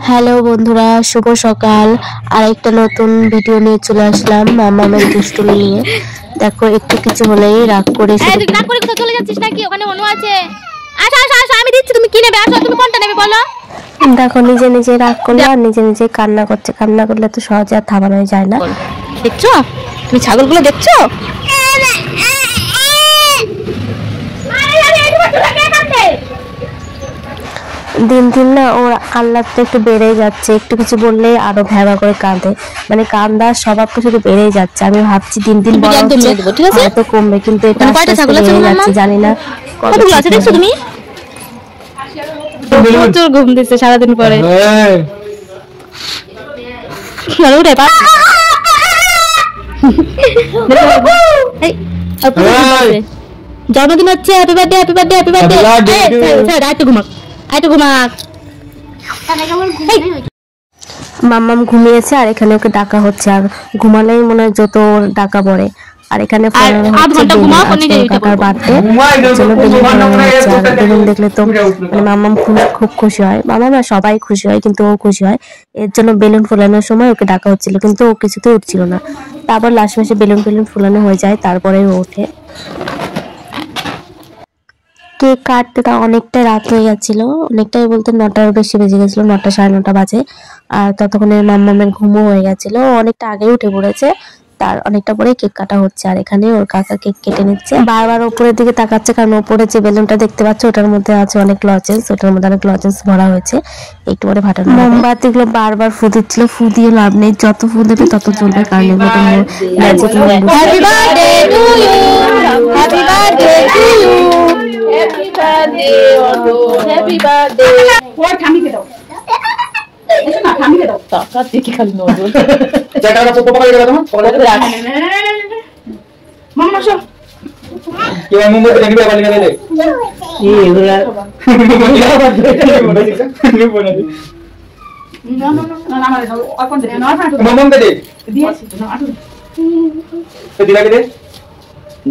Hello বন্ধুরা, শুভ সকাল। আর একটা নতুন ভিডিও নিয়ে চলে আসলাম মামামের দুষ্টুমি নিয়ে। দেখো একটু কিছু হলেই রাগ করে কোথাও চলে যাচ্ছিস নাকি? ওখানে অনু আছে। আসো আসো আসো, আমি দিচ্ছি, তুমি কি নেবে? আসো, তুমি কোনটা নেবে বলো। দেখো নিজে নিজে রাগ করলো আর নিজে নিজে কান্না করছে। কান্না করলে তো সহজে আর থামানো যায় না। দেখছো তুমি ছাগলগুলো দেখছো? দিন দিন না ওর আল্লাহটা একটু বেড়েই যাচ্ছে। একটু কিছু বললেই আরো ভ্যাবা করে কাঁদে, মানে কান্দার স্বভাবটা শুধু বেড়েই যাচ্ছে। আমি ভাবছি দিন দিন বড় হচ্ছে হয়তো কমবে, কিন্তু এটা আস্তে আস্তে বেড়ে যাচ্ছে। জানি না কতগুলো আছে দেখছো তুমি? প্রচুর ঘুম দিচ্ছে সারাদিন পরে। জন্মদিন হচ্ছে, happy birthday happy birthday happy birthday. আরেকটু ঘুমাক, আরেকটু ঘুমাক। মাম্মাম ঘুমিয়েছে আর এখানে ওকে ডাকা হচ্ছে। আর ঘুমালেই মনে হয় যত ওর ডাকা পড়ে। আর এখানে কাকার বার্থডে জন্য বেলুন দেখলে তো মানে মাম্মাম খুব খুশি হয়। মাম্মাম না সবাই খুশি হয়, কিন্তু ও খুশি হয়। এর জন্য বেলুন ফোলানোর সময় ওকে ডাকা হচ্ছিল, কিন্তু ও কিছুতেই উঠছিল না। তারপর লাস্ট মাসে বেলুন ফোলানো হয়ে যায়, তারপরে ও ওঠে। কেক কাটতে অনেকটাই রাত হয়ে গেছিল, অনেকটাই বলতে 9টার বেশি বেজে গেছিল, 9টা 9:30 বাজে। আর ততক্ষণে মাম্মামের ঘুমও হয়ে গেছিল, অনেকটা আগে উঠে পড়েছে। তার অনেকটা পরে কেক কাটা হচ্ছে। আর এখানে ওর কাকা কেক কেটে নিচ্ছে, বারবার উপরের দিকে তাকাচ্ছে, কারণ উপরে যে বেলুনটা দেখতে পাচ্ছে ওটার মধ্যে আছে অনেক লজেন্স, ওটার মধ্যে অনেক লজেন্স ভরা হয়েছে, একটু পরে ফাটানো। মোমবাতিগুলো বারবার ফু দিচ্ছিল, ফু দিয়ে লাভ নেই, যত ফু দেবে তত চলবে, কারণ এগুলো তো magic. Happy birthday to you, happy birthday to you, happy birthday Anu, happy birthday. ওই থামিকে দাও, এসো না থামিকে দাও। টাকা দেখি খালি নজর জায়গাটা তো পোকা গেল তোমার পরে রাখ। মাম্মা সব কি ওই মুম্বাই থেকে নিয়ে বালি গেলে এই এগুলা না না না না আমারে দাও আর কোন দে না আর মাম্মা দে দিয়েছি না আটু তো দিলাকে দে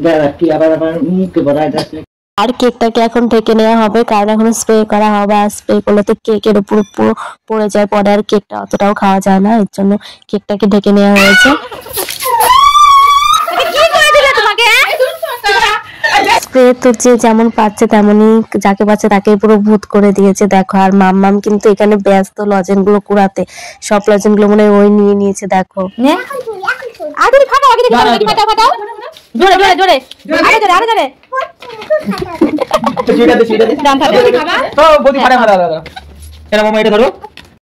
দাদা কি আবার মুখে ভরাই যাচ্ছে। আর কেকটাকে এখন ঢেকে নেওয়া হবে, কারণ এখন স্প্রে করা হবে। আর স্প্রে করলে তো কেকের উপর পুরো পড়ে যায়, পরে আর কেকটা অতটাও খাওয়া যায় না। এর জন্য কেকটাকে ঢেকে নেওয়া হয়েছে। স্প্রে তো যে যেমন পাচ্ছে তেমনই, যাকে পাচ্ছে তাকে পুরো ভূত করে দিয়েছে দেখো। আর মাম্মাম কিন্তু এখানে ব্যস্ত লজেন গুলো কুড়াতে, সব লজেন গুলো মনে ওই নিয়ে নিয়েছে দেখো। আগে ফাটাও, আগে ফাটাও ফাটাও জোরে জোরে জোরে আরে জোরে আরে জোরে তো সেটা দে দাম থাকে তো বডি ফাটা মারা দাদা। এরা মামা এটা ধরো।